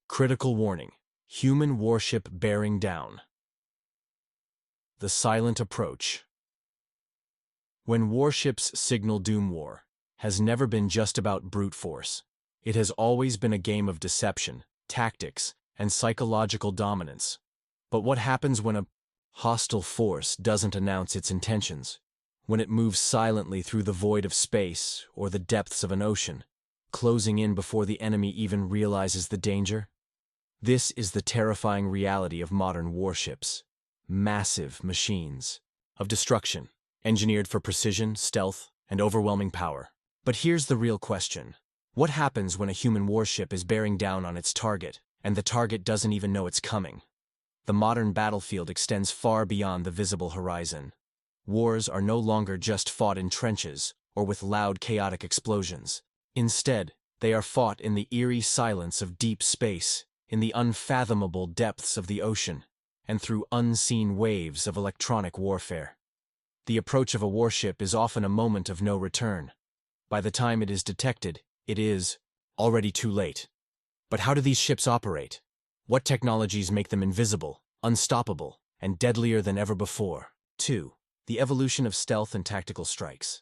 Critical warning. Human warship bearing down. The silent approach. When warships signal doom war, has never been just about brute force. It has always been a game of deception, tactics, and psychological dominance. But what happens when a hostile force doesn't announce its intentions? When it moves silently through the void of space or the depths of an ocean, closing in before the enemy even realizes the danger? This is the terrifying reality of modern warships. Massive machines of destruction, engineered for precision, stealth, and overwhelming power. But here's the real question. What happens when a human warship is bearing down on its target, and the target doesn't even know it's coming? The modern battlefield extends far beyond the visible horizon. Wars are no longer just fought in trenches or with loud, chaotic explosions. Instead, they are fought in the eerie silence of deep space, in the unfathomable depths of the ocean, and through unseen waves of electronic warfare. The approach of a warship is often a moment of no return. By the time it is detected, it is already too late. But how do these ships operate? What technologies make them invisible, unstoppable, and deadlier than ever before? 2. The evolution of stealth and tactical strikes.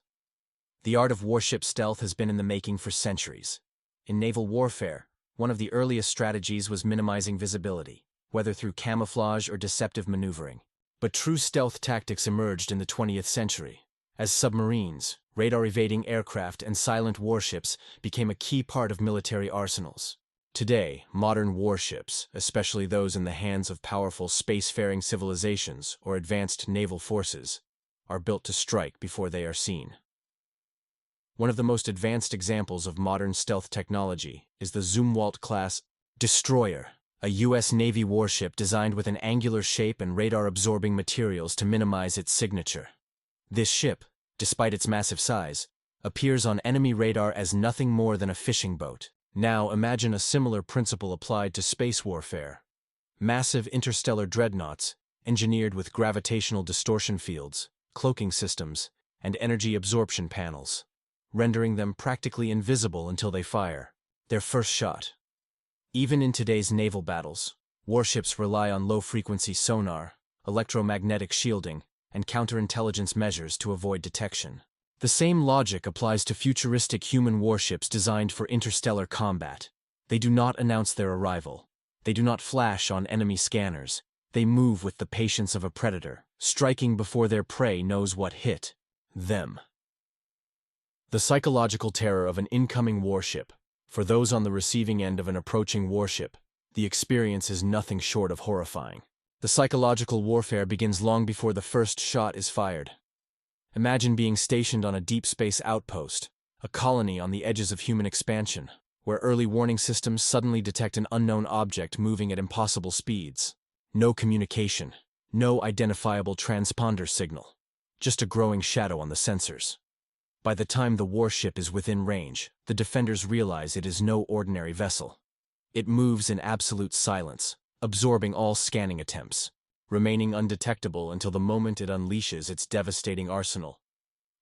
The art of warship stealth has been in the making for centuries. In naval warfare, one of the earliest strategies was minimizing visibility, whether through camouflage or deceptive maneuvering. But true stealth tactics emerged in the 20th century, as submarines, radar-evading aircraft, and silent warships became a key part of military arsenals. Today, modern warships, especially those in the hands of powerful spacefaring civilizations or advanced naval forces, are built to strike before they are seen. One of the most advanced examples of modern stealth technology is the Zumwalt-class destroyer, a U.S. Navy warship designed with an angular shape and radar-absorbing materials to minimize its signature. This ship, despite its massive size, appears on enemy radar as nothing more than a fishing boat. Now imagine a similar principle applied to space warfare. Massive interstellar dreadnoughts, engineered with gravitational distortion fields, cloaking systems, and energy absorption panels, rendering them practically invisible until they fire their first shot. Even in today's naval battles, warships rely on low-frequency sonar, electromagnetic shielding, and counterintelligence measures to avoid detection. The same logic applies to futuristic human warships designed for interstellar combat. They do not announce their arrival. They do not flash on enemy scanners. They move with the patience of a predator, striking before their prey knows what hit them. The psychological terror of an incoming warship. For those on the receiving end of an approaching warship, the experience is nothing short of horrifying. The psychological warfare begins long before the first shot is fired. Imagine being stationed on a deep space outpost, a colony on the edges of human expansion, where early warning systems suddenly detect an unknown object moving at impossible speeds. No communication, no identifiable transponder signal, just a growing shadow on the sensors. By the time the warship is within range, the defenders realize it is no ordinary vessel. It moves in absolute silence, absorbing all scanning attempts, remaining undetectable until the moment it unleashes its devastating arsenal.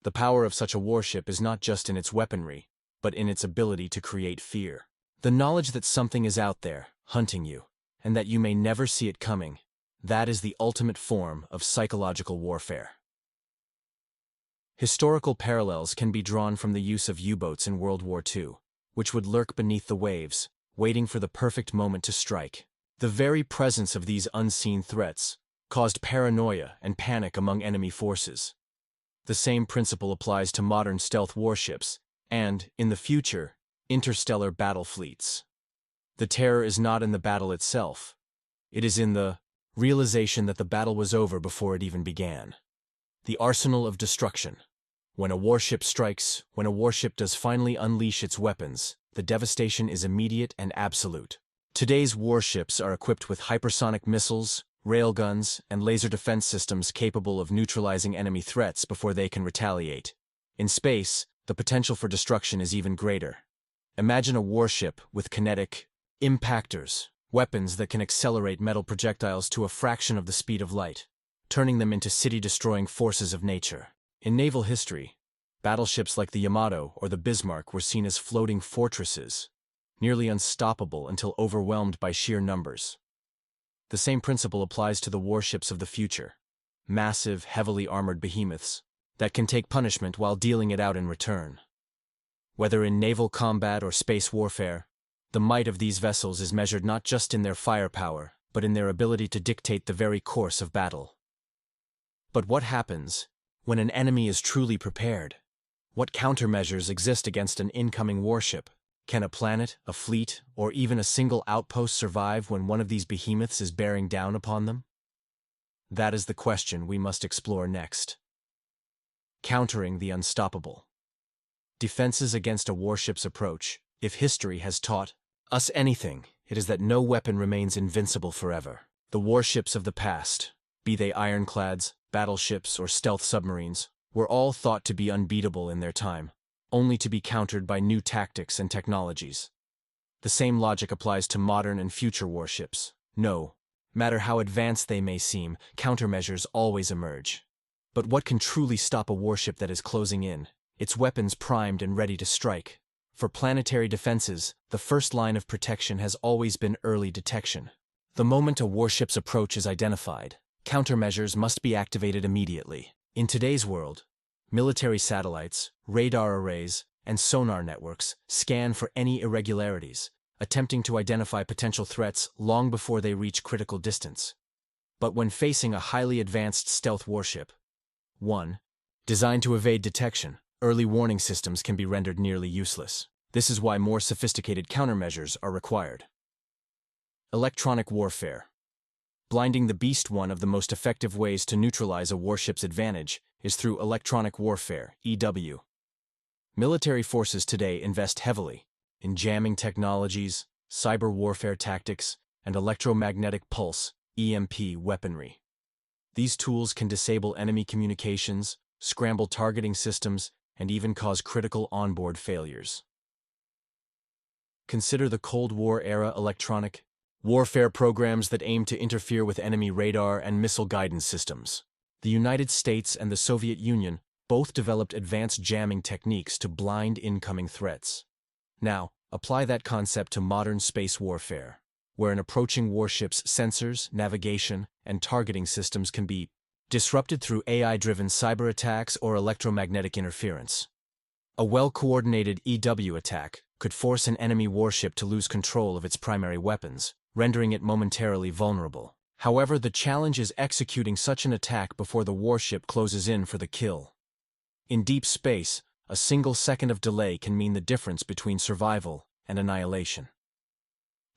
The power of such a warship is not just in its weaponry, but in its ability to create fear. The knowledge that something is out there, hunting you, and that you may never see it coming, that is the ultimate form of psychological warfare. Historical parallels can be drawn from the use of U-boats in World War II, which would lurk beneath the waves, waiting for the perfect moment to strike. The very presence of these unseen threats caused paranoia and panic among enemy forces. The same principle applies to modern stealth warships and, in the future, interstellar battle fleets. The terror is not in the battle itself. It is in the realization that the battle was over before it even began. The arsenal of destruction. When a warship strikes, when a warship does finally unleash its weapons, the devastation is immediate and absolute. Today's warships are equipped with hypersonic missiles, railguns, and laser defense systems capable of neutralizing enemy threats before they can retaliate. In space, the potential for destruction is even greater. Imagine a warship with kinetic impactors, weapons that can accelerate metal projectiles to a fraction of the speed of light, turning them into city-destroying forces of nature. In naval history, battleships like the Yamato or the Bismarck were seen as floating fortresses. nearly unstoppable until overwhelmed by sheer numbers. The same principle applies to the warships of the future, massive, heavily armored behemoths that can take punishment while dealing it out in return. Whether in naval combat or space warfare, the might of these vessels is measured not just in their firepower, but in their ability to dictate the very course of battle. But what happens when an enemy is truly prepared? What countermeasures exist against an incoming warship? Can a planet, a fleet, or even a single outpost survive when one of these behemoths is bearing down upon them? That is the question we must explore next. Countering the unstoppable. Defenses against a warship's approach. If history has taught us anything, it is that no weapon remains invincible forever. The warships of the past, be they ironclads, battleships, or stealth submarines, were all thought to be unbeatable in their time, only to be countered by new tactics and technologies. The same logic applies to modern and future warships. No matter how advanced they may seem, countermeasures always emerge. But what can truly stop a warship that is closing in? Its weapons primed and ready to strike. For planetary defenses, the first line of protection has always been early detection. The moment a warship's approach is identified, countermeasures must be activated immediately. In today's world, military satellites, radar arrays, and sonar networks scan for any irregularities, attempting to identify potential threats long before they reach critical distance. But when facing a highly advanced stealth warship, one designed to evade detection, early warning systems can be rendered nearly useless. This is why more sophisticated countermeasures are required. Electronic warfare. Blinding the beast. One of the most effective ways to neutralize a warship's advantage is through electronic warfare, EW. Military forces today invest heavily in jamming technologies, cyber warfare tactics, and electromagnetic pulse, EMP, weaponry. These tools can disable enemy communications, scramble targeting systems, and even cause critical onboard failures. Consider the Cold War-era electronic warfare programs that aim to interfere with enemy radar and missile guidance systems. The United States and the Soviet Union both developed advanced jamming techniques to blind incoming threats. Now, apply that concept to modern space warfare, where an approaching warship's sensors, navigation, and targeting systems can be disrupted through AI-driven cyber attacks or electromagnetic interference. A well-coordinated EW attack could force an enemy warship to lose control of its primary weapons, rendering it momentarily vulnerable. However, the challenge is executing such an attack before the warship closes in for the kill. In deep space, a single second of delay can mean the difference between survival and annihilation.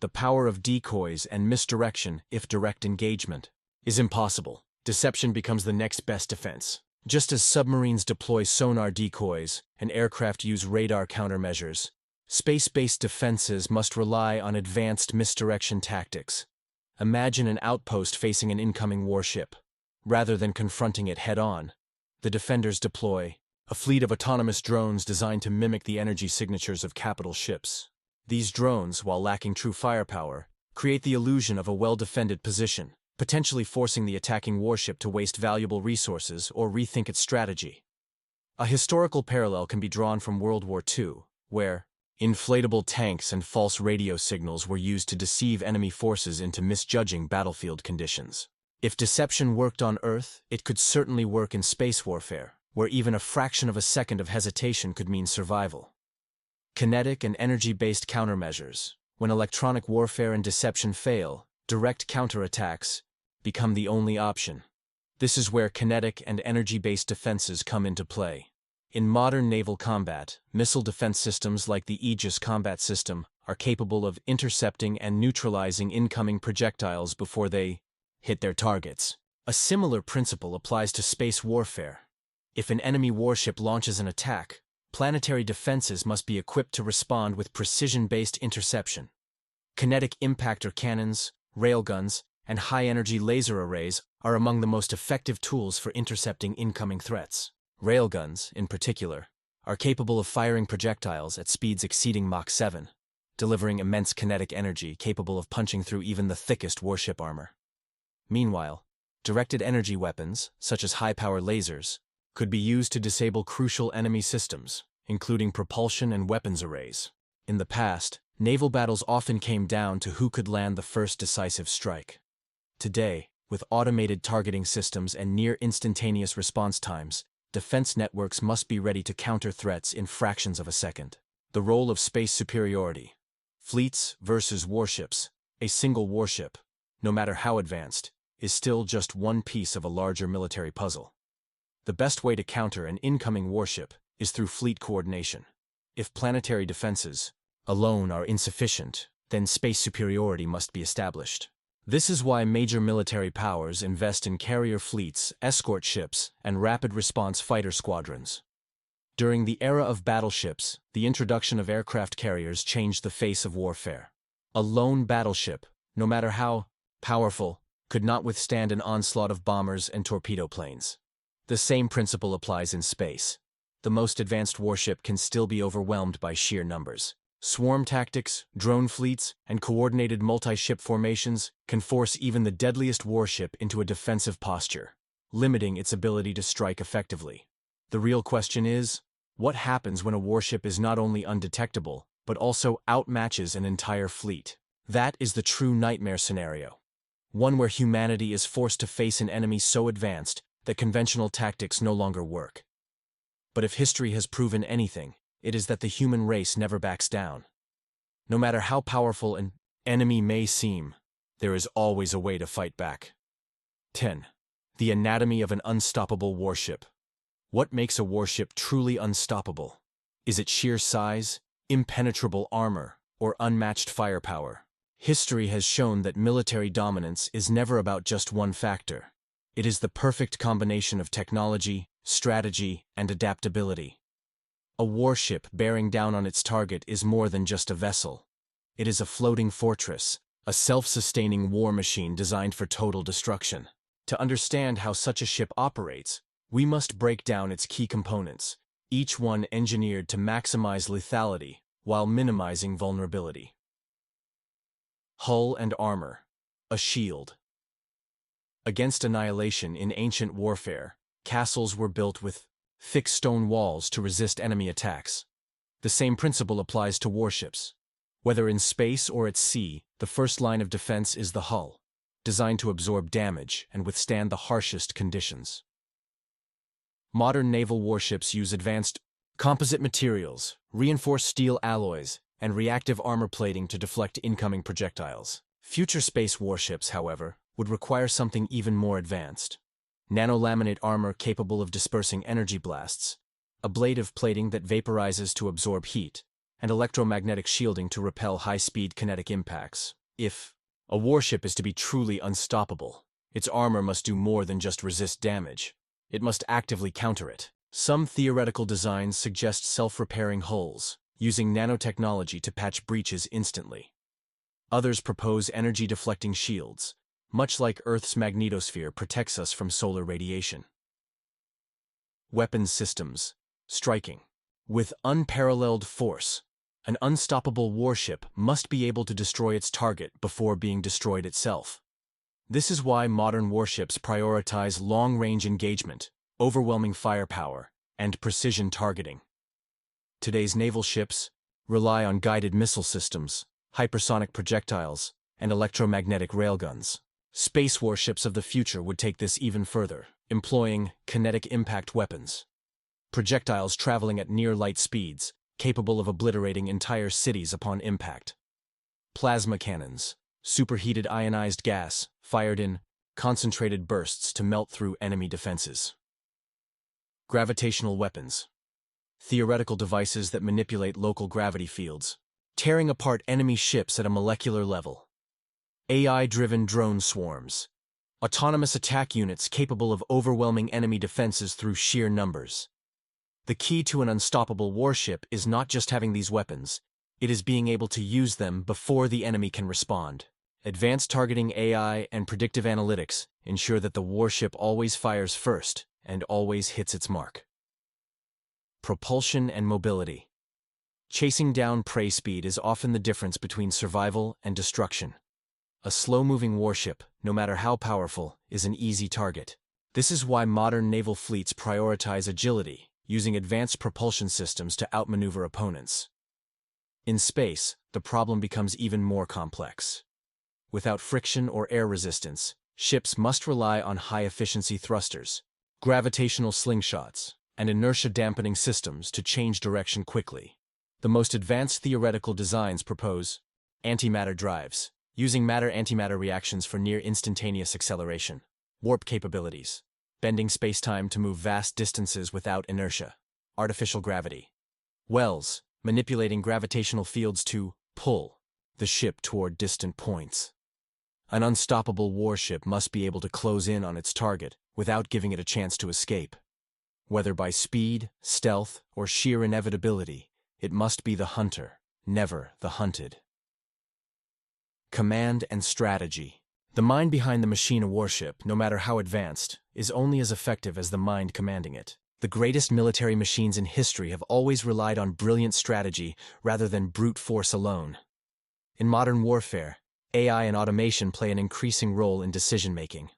The power of decoys and misdirection, if direct engagement is impossible, deception becomes the next best defense. Just as submarines deploy sonar decoys and aircraft use radar countermeasures, space-based defenses must rely on advanced misdirection tactics. Imagine an outpost facing an incoming warship. Rather than confronting it head-on, the defenders deploy a fleet of autonomous drones designed to mimic the energy signatures of capital ships. These drones, while lacking true firepower, create the illusion of a well-defended position, potentially forcing the attacking warship to waste valuable resources or rethink its strategy. A historical parallel can be drawn from World War II, where inflatable tanks and false radio signals were used to deceive enemy forces into misjudging battlefield conditions. If deception worked on Earth, it could certainly work in space warfare, where even a fraction of a second of hesitation could mean survival. Kinetic and energy-based countermeasures. When electronic warfare and deception fail, direct counterattacks become the only option. This is where kinetic and energy-based defenses come into play. In modern naval combat, missile defense systems like the Aegis combat system are capable of intercepting and neutralizing incoming projectiles before they hit their targets. A similar principle applies to space warfare. If an enemy warship launches an attack, planetary defenses must be equipped to respond with precision-based interception. Kinetic impactor cannons, railguns, and high-energy laser arrays are among the most effective tools for intercepting incoming threats. Railguns, in particular, are capable of firing projectiles at speeds exceeding Mach 7, delivering immense kinetic energy capable of punching through even the thickest warship armor. Meanwhile, directed energy weapons, such as high-power lasers, could be used to disable crucial enemy systems, including propulsion and weapons arrays. In the past, naval battles often came down to who could land the first decisive strike. Today, with automated targeting systems and near-instantaneous response times, defense networks must be ready to counter threats in fractions of a second. The role of space superiority. Fleets versus warships. A single warship, no matter how advanced, is still just one piece of a larger military puzzle. The best way to counter an incoming warship is through fleet coordination. If planetary defenses alone are insufficient, then space superiority must be established. This is why major military powers invest in carrier fleets, escort ships, and rapid response fighter squadrons. During the era of battleships, the introduction of aircraft carriers changed the face of warfare. A lone battleship, no matter how powerful, could not withstand an onslaught of bombers and torpedo planes. The same principle applies in space. The most advanced warship can still be overwhelmed by sheer numbers. Swarm tactics, drone fleets, and coordinated multi-ship formations can force even the deadliest warship into a defensive posture, limiting its ability to strike effectively. The real question is, what happens when a warship is not only undetectable, but also outmatches an entire fleet? That is the true nightmare scenario. One where humanity is forced to face an enemy so advanced that conventional tactics no longer work. But if history has proven anything, it is that the human race never backs down. No matter how powerful an enemy may seem, there is always a way to fight back. 10. The anatomy of an unstoppable warship. What makes a warship truly unstoppable? Is it sheer size, impenetrable armor, or unmatched firepower? History has shown that military dominance is never about just one factor. It is the perfect combination of technology, strategy, and adaptability. A warship bearing down on its target is more than just a vessel. It is a floating fortress, a self-sustaining war machine designed for total destruction. To understand how such a ship operates, we must break down its key components, each one engineered to maximize lethality while minimizing vulnerability. Hull and armor. A shield. Against annihilation in ancient warfare, castles were built with thick stone walls to resist enemy attacks. The same principle applies to warships. Whether in space or at sea, the first line of defense is the hull, designed to absorb damage and withstand the harshest conditions. Modern naval warships use advanced composite materials, reinforced steel alloys, and reactive armor plating to deflect incoming projectiles. Future space warships, however, would require something even more advanced. Nanolaminate armor capable of dispersing energy blasts, ablative plating that vaporizes to absorb heat, and electromagnetic shielding to repel high-speed kinetic impacts. If a warship is to be truly unstoppable, its armor must do more than just resist damage. It must actively counter it. Some theoretical designs suggest self-repairing hulls, using nanotechnology to patch breaches instantly. Others propose energy-deflecting shields, much like Earth's magnetosphere protects us from solar radiation. Weapons systems. Striking. With unparalleled force, an unstoppable warship must be able to destroy its target before being destroyed itself. This is why modern warships prioritize long-range engagement, overwhelming firepower, and precision targeting. Today's naval ships rely on guided missile systems, hypersonic projectiles, and electromagnetic railguns. Space warships of the future would take this even further, employing kinetic impact weapons. Projectiles traveling at near-light speeds, capable of obliterating entire cities upon impact. Plasma cannons, superheated ionized gas, fired in concentrated bursts to melt through enemy defenses. Gravitational weapons. Theoretical devices that manipulate local gravity fields, tearing apart enemy ships at a molecular level. AI-driven drone swarms. Autonomous attack units capable of overwhelming enemy defenses through sheer numbers. The key to an unstoppable warship is not just having these weapons, it is being able to use them before the enemy can respond. Advanced targeting AI and predictive analytics ensure that the warship always fires first and always hits its mark. Propulsion and mobility. Chasing down prey speed is often the difference between survival and destruction. A slow-moving warship, no matter how powerful, is an easy target. This is why modern naval fleets prioritize agility, using advanced propulsion systems to outmaneuver opponents. In space, the problem becomes even more complex. Without friction or air resistance, ships must rely on high-efficiency thrusters, gravitational slingshots, and inertia-dampening systems to change direction quickly. The most advanced theoretical designs propose antimatter drives, using matter-antimatter reactions for near-instantaneous acceleration, warp capabilities, bending spacetime to move vast distances without inertia, artificial gravity, wells, manipulating gravitational fields to pull the ship toward distant points. An unstoppable warship must be able to close in on its target without giving it a chance to escape. Whether by speed, stealth, or sheer inevitability, it must be the hunter, never the hunted. Command and strategy. The mind behind the machine, a warship, no matter how advanced, is only as effective as the mind commanding it. The greatest military machines in history have always relied on brilliant strategy rather than brute force alone. In modern warfare, AI and automation play an increasing role in decision-making.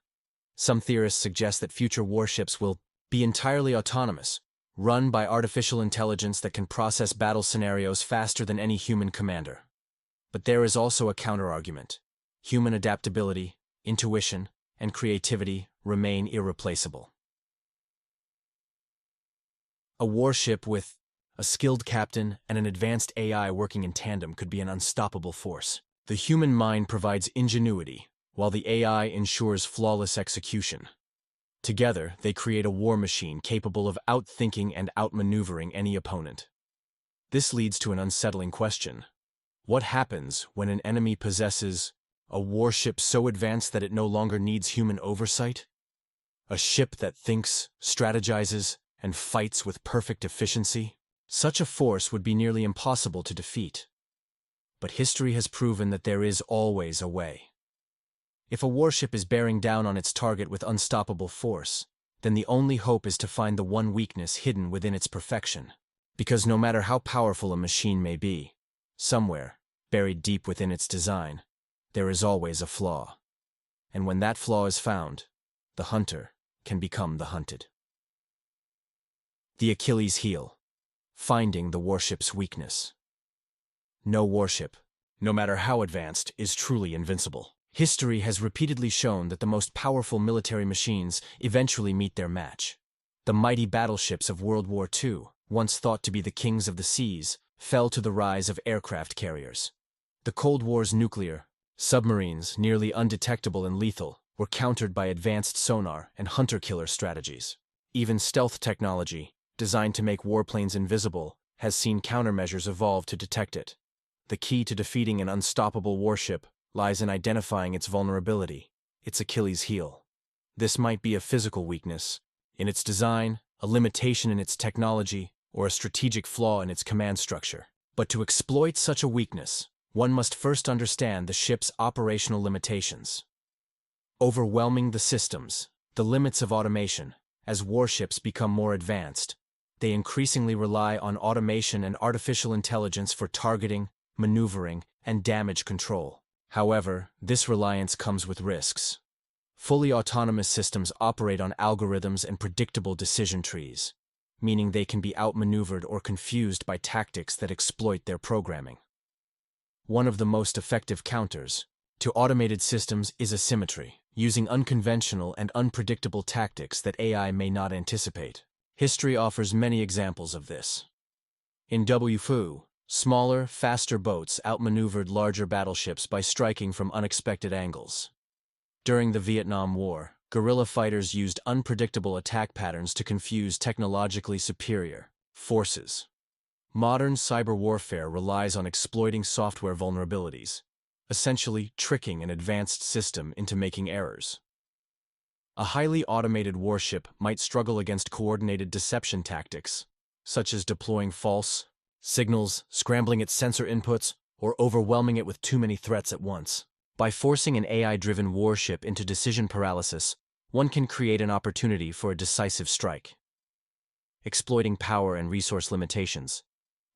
Some theorists suggest that future warships will be entirely autonomous, run by artificial intelligence that can process battle scenarios faster than any human commander. But there is also a counterargument. Human adaptability, intuition, and creativity remain irreplaceable. A warship with a skilled captain and an advanced AI working in tandem could be an unstoppable force. The human mind provides ingenuity, while the AI ensures flawless execution. Together, they create a war machine capable of outthinking and outmaneuvering any opponent. This leads to an unsettling question. What happens when an enemy possesses a warship so advanced that it no longer needs human oversight? A ship that thinks, strategizes, and fights with perfect efficiency? Such a force would be nearly impossible to defeat. But history has proven that there is always a way. If a warship is bearing down on its target with unstoppable force, then the only hope is to find the one weakness hidden within its perfection. Because no matter how powerful a machine may be, somewhere, buried deep within its design, there is always a flaw. And when that flaw is found, the hunter can become the hunted. The Achilles heel. Finding the warship's weakness. No warship, no matter how advanced, is truly invincible. History has repeatedly shown that the most powerful military machines eventually meet their match. The mighty battleships of World War II, once thought to be the kings of the seas, fell to the rise of aircraft carriers. The Cold War's nuclear submarines, nearly undetectable and lethal, were countered by advanced sonar and hunter-killer strategies. Even stealth technology, designed to make warplanes invisible, has seen countermeasures evolve to detect it. The key to defeating an unstoppable warship lies in identifying its vulnerability, its Achilles heel. This might be a physical weakness in its design, a limitation in its technology, or a strategic flaw in its command structure. But to exploit such a weakness, one must first understand the ship's operational limitations. Overwhelming the systems, the limits of automation. As warships become more advanced, they increasingly rely on automation and artificial intelligence for targeting, maneuvering, and damage control. However, this reliance comes with risks. Fully autonomous systems operate on algorithms and predictable decision trees, meaning they can be outmaneuvered or confused by tactics that exploit their programming. One of the most effective counters to automated systems is asymmetry, using unconventional and unpredictable tactics that AI may not anticipate. History offers many examples of this. In WFU, smaller, faster boats outmaneuvered larger battleships by striking from unexpected angles. During the Vietnam War, guerrilla fighters used unpredictable attack patterns to confuse technologically superior forces. Modern cyber warfare relies on exploiting software vulnerabilities, essentially tricking an advanced system into making errors. A highly automated warship might struggle against coordinated deception tactics, such as deploying false signals, scrambling its sensor inputs, or overwhelming it with too many threats at once. By forcing an AI-driven warship into decision paralysis, one can create an opportunity for a decisive strike. Exploiting power and resource limitations.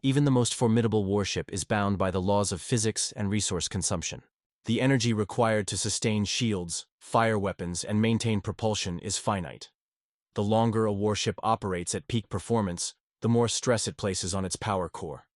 Even the most formidable warship is bound by the laws of physics and resource consumption. The energy required to sustain shields, fire weapons, and maintain propulsion is finite. The longer a warship operates at peak performance, the more stress it places on its power core.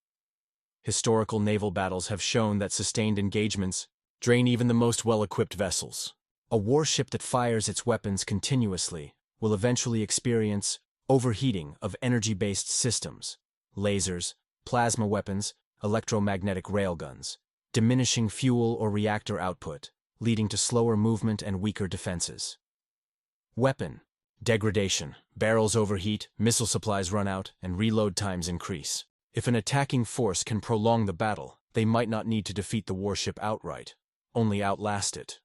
Historical naval battles have shown that sustained engagements drain even the most well-equipped vessels. A warship that fires its weapons continuously will eventually experience overheating of energy-based systems, lasers, plasma weapons, electromagnetic railguns, diminishing fuel or reactor output, leading to slower movement and weaker defenses. Weapon degradation. Barrels overheat, missile supplies run out, and reload times increase. If an attacking force can prolong the battle, they might not need to defeat the warship outright, only outlast it.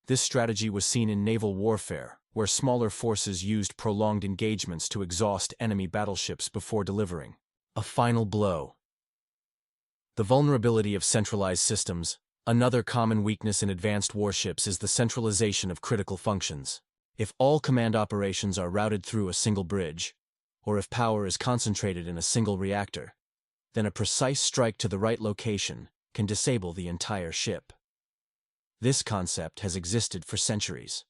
This strategy was seen in naval warfare, where smaller forces used prolonged engagements to exhaust enemy battleships before delivering a final blow. The vulnerability of centralized systems. Another common weakness in advanced warships is the centralization of critical functions. If all command operations are routed through a single bridge, or if power is concentrated in a single reactor, then a precise strike to the right location can disable the entire ship. This concept has existed for centuries.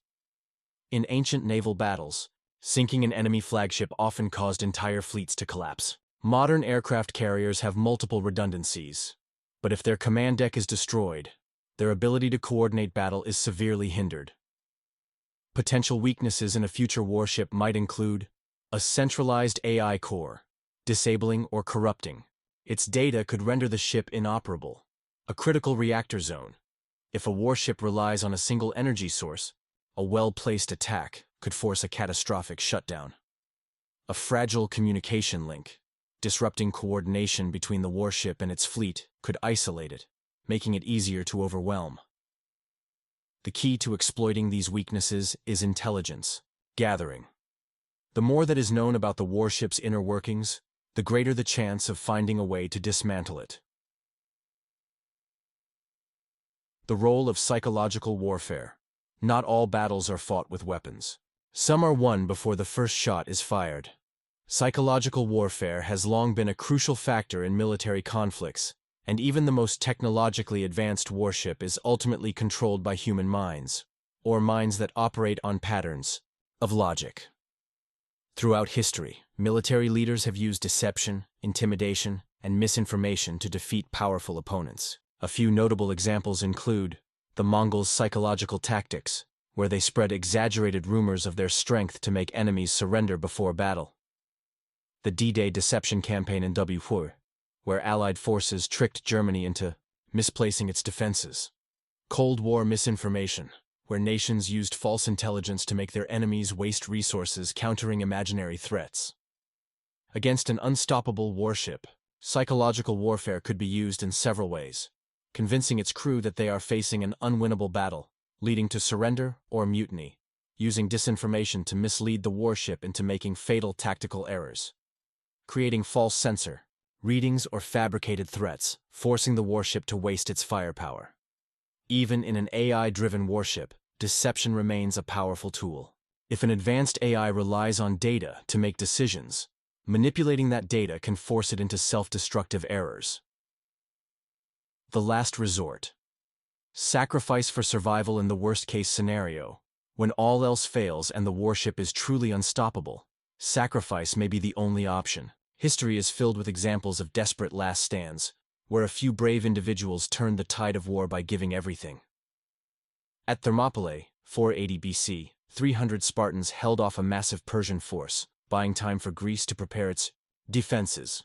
In ancient naval battles, sinking an enemy flagship often caused entire fleets to collapse. Modern aircraft carriers have multiple redundancies, but if their command deck is destroyed, their ability to coordinate battle is severely hindered. Potential weaknesses in a future warship might include a centralized AI core, disabling or corrupting. Its data could render the ship inoperable. A critical reactor zone. If a warship relies on a single energy source, a well-placed attack could force a catastrophic shutdown. A fragile communication link. Disrupting coordination between the warship and its fleet could isolate it, making it easier to overwhelm. The key to exploiting these weaknesses is intelligence gathering. The more that is known about the warship's inner workings, the greater the chance of finding a way to dismantle it. The role of psychological warfare. Not all battles are fought with weapons. Some are won before the first shot is fired. Psychological warfare has long been a crucial factor in military conflicts, and even the most technologically advanced warship is ultimately controlled by human minds, or minds that operate on patterns of logic. Throughout history, military leaders have used deception, intimidation, and misinformation to defeat powerful opponents. A few notable examples include the Mongols' psychological tactics, where they spread exaggerated rumors of their strength to make enemies surrender before battle. The D-Day deception campaign in War, where Allied forces tricked Germany into misplacing its defenses. Cold War misinformation, where nations used false intelligence to make their enemies waste resources countering imaginary threats. Against an unstoppable warship, psychological warfare could be used in several ways, convincing its crew that they are facing an unwinnable battle, leading to surrender or mutiny, using disinformation to mislead the warship into making fatal tactical errors, creating false sensor readings or fabricated threats, forcing the warship to waste its firepower. Even in an AI-driven warship, deception remains a powerful tool. If an advanced AI relies on data to make decisions, manipulating that data can force it into self-destructive errors. The last resort. Sacrifice for survival in the worst-case scenario. When all else fails and the warship is truly unstoppable, sacrifice may be the only option. History is filled with examples of desperate last stands, where a few brave individuals turned the tide of war by giving everything. At Thermopylae, 480 BC, 300 Spartans held off a massive Persian force, buying time for Greece to prepare its defenses.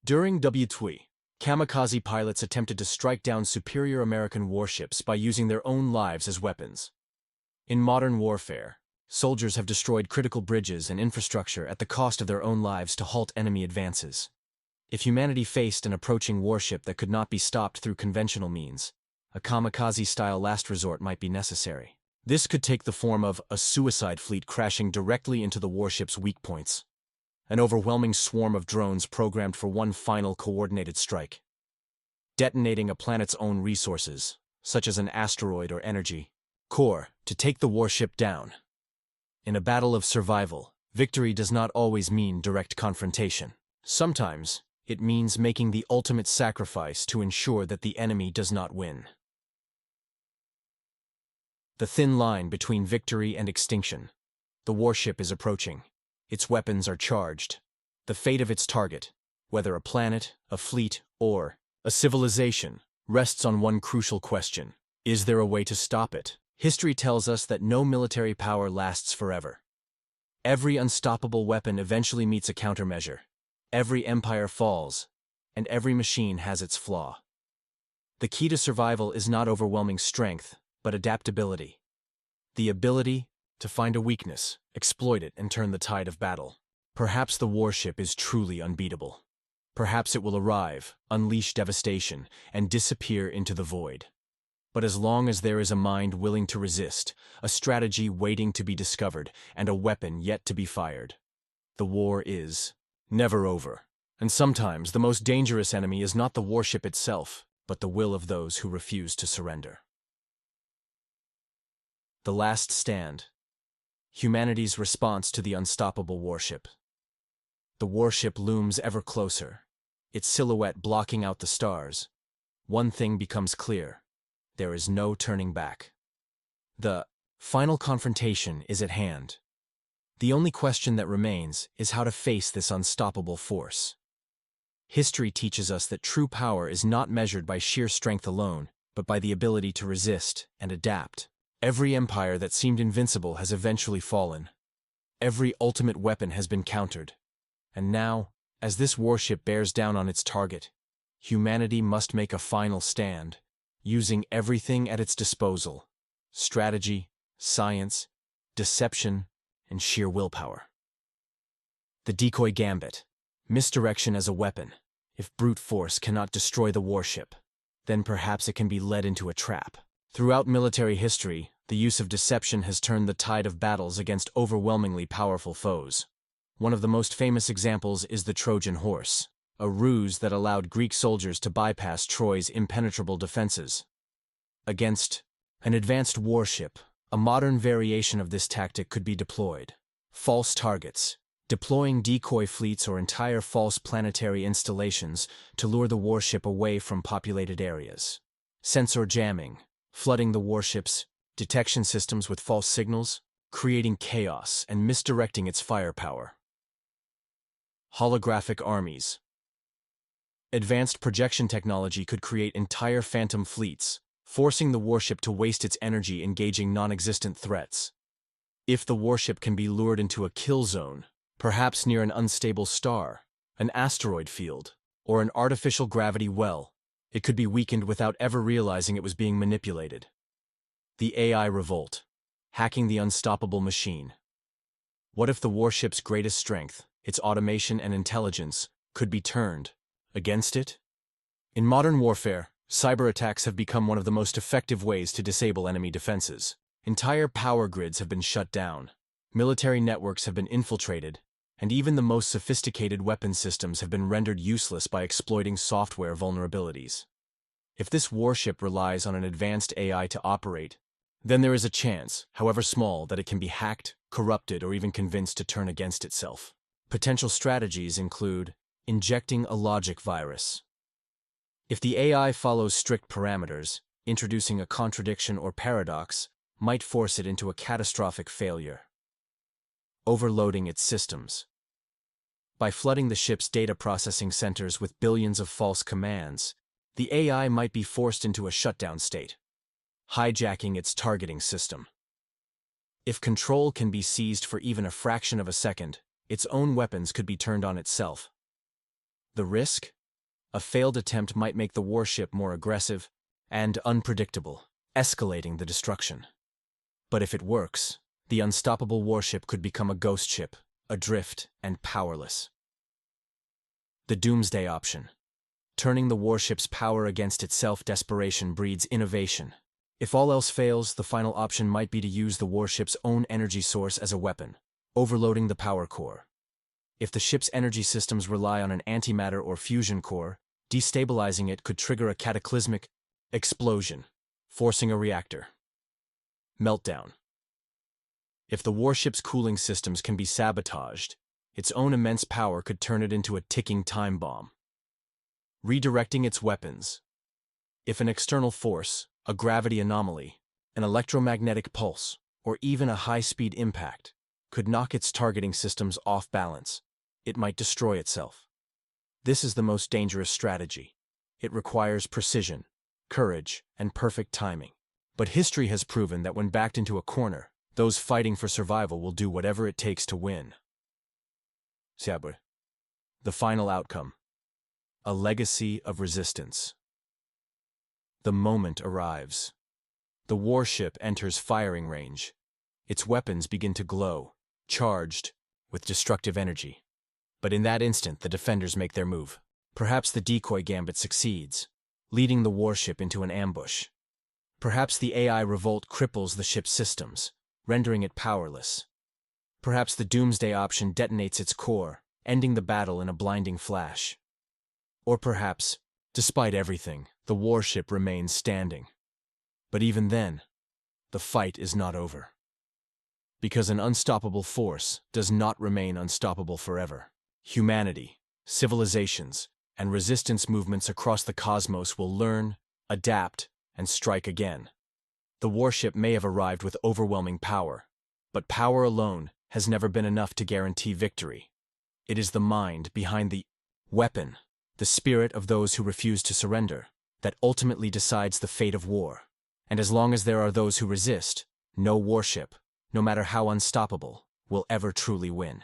During WTW, kamikaze pilots attempted to strike down superior American warships by using their own lives as weapons. In modern warfare, soldiers have destroyed critical bridges and infrastructure at the cost of their own lives to halt enemy advances. If humanity faced an approaching warship that could not be stopped through conventional means, a kamikaze-style last resort might be necessary. This could take the form of a suicide fleet crashing directly into the warship's weak points. An overwhelming swarm of drones programmed for one final coordinated strike. Detonating a planet's own resources, such as an asteroid or energy core, to take the warship down. In a battle of survival, victory does not always mean direct confrontation. Sometimes, it means making the ultimate sacrifice to ensure that the enemy does not win. The thin line between victory and extinction. The warship is approaching. Its weapons are charged. The fate of its target, whether a planet, a fleet, or a civilization, rests on one crucial question. Is there a way to stop it? History tells us that no military power lasts forever. Every unstoppable weapon eventually meets a countermeasure. Every empire falls, and every machine has its flaw. The key to survival is not overwhelming strength, but adaptability. The ability to find a weakness, exploit it, and turn the tide of battle. Perhaps the warship is truly unbeatable. Perhaps it will arrive, unleash devastation, and disappear into the void. But as long as there is a mind willing to resist, a strategy waiting to be discovered, and a weapon yet to be fired, the war is never over. And sometimes the most dangerous enemy is not the warship itself, but the will of those who refuse to surrender. The Last Stand. Humanity's response to the unstoppable warship. The warship looms ever closer, its silhouette blocking out the stars. One thing becomes clear: there is no turning back. The final confrontation is at hand. The only question that remains is how to face this unstoppable force. History teaches us that true power is not measured by sheer strength alone, but by the ability to resist and adapt. Every empire that seemed invincible has eventually fallen. Every ultimate weapon has been countered. And now, as this warship bears down on its target, humanity must make a final stand, using everything at its disposal: strategy, science, deception, and sheer willpower. The decoy gambit. Misdirection as a weapon. If brute force cannot destroy the warship, then perhaps it can be led into a trap. Throughout military history, the use of deception has turned the tide of battles against overwhelmingly powerful foes. One of the most famous examples is the Trojan horse, a ruse that allowed Greek soldiers to bypass Troy's impenetrable defenses. Against an advanced warship, a modern variation of this tactic could be deployed. False targets. Deploying decoy fleets or entire false planetary installations to lure the warship away from populated areas. Sensor jamming. Flooding the warship's detection systems with false signals, creating chaos and misdirecting its firepower. Holographic armies. Advanced projection technology could create entire phantom fleets, forcing the warship to waste its energy engaging non-existent threats. If the warship can be lured into a kill zone, perhaps near an unstable star, an asteroid field, or an artificial gravity well, it could be weakened without ever realizing it was being manipulated. The AI revolt. Hacking the unstoppable machine. What if the warship's greatest strength, its automation and intelligence, could be turned against it? In modern warfare, cyber attacks have become one of the most effective ways to disable enemy defenses. Entire power grids have been shut down, military networks have been infiltrated, and even the most sophisticated weapon systems have been rendered useless by exploiting software vulnerabilities. If this warship relies on an advanced AI to operate, then there is a chance, however small, that it can be hacked, corrupted, or even convinced to turn against itself. Potential strategies include injecting a logic virus. If the AI follows strict parameters, introducing a contradiction or paradox might force it into a catastrophic failure. Overloading its systems. By flooding the ship's data processing centers with billions of false commands, the AI might be forced into a shutdown state, hijacking its targeting system. If control can be seized for even a fraction of a second, its own weapons could be turned on itself. The risk? A failed attempt might make the warship more aggressive and unpredictable, escalating the destruction. But if it works, the unstoppable warship could become a ghost ship, adrift and powerless. The doomsday option. Turning the warship's power against itself. Desperation breeds innovation. If all else fails, the final option might be to use the warship's own energy source as a weapon, overloading the power core. If the ship's energy systems rely on an antimatter or fusion core, destabilizing it could trigger a cataclysmic explosion, forcing a reactor meltdown. If the warship's cooling systems can be sabotaged, its own immense power could turn it into a ticking time bomb. Redirecting its weapons. If an external force, a gravity anomaly, an electromagnetic pulse, or even a high-speed impact, could knock its targeting systems off balance, it might destroy itself. This is the most dangerous strategy. It requires precision, courage, and perfect timing. But history has proven that when backed into a corner, those fighting for survival will do whatever it takes to win. The final outcome. A legacy of resistance. The moment arrives. The warship enters firing range. Its weapons begin to glow, charged with destructive energy. But in that instant, the defenders make their move. Perhaps the decoy gambit succeeds, leading the warship into an ambush. Perhaps the AI revolt cripples the ship's systems, rendering it powerless. Perhaps the doomsday option detonates its core, ending the battle in a blinding flash. Or perhaps, despite everything, the warship remains standing. But even then, the fight is not over. Because an unstoppable force does not remain unstoppable forever. Humanity, civilizations, and resistance movements across the cosmos will learn, adapt, and strike again. The warship may have arrived with overwhelming power, but power alone has never been enough to guarantee victory. It is the mind behind the weapon, the spirit of those who refuse to surrender, that ultimately decides the fate of war. And as long as there are those who resist, no warship, no matter how unstoppable, will ever truly win.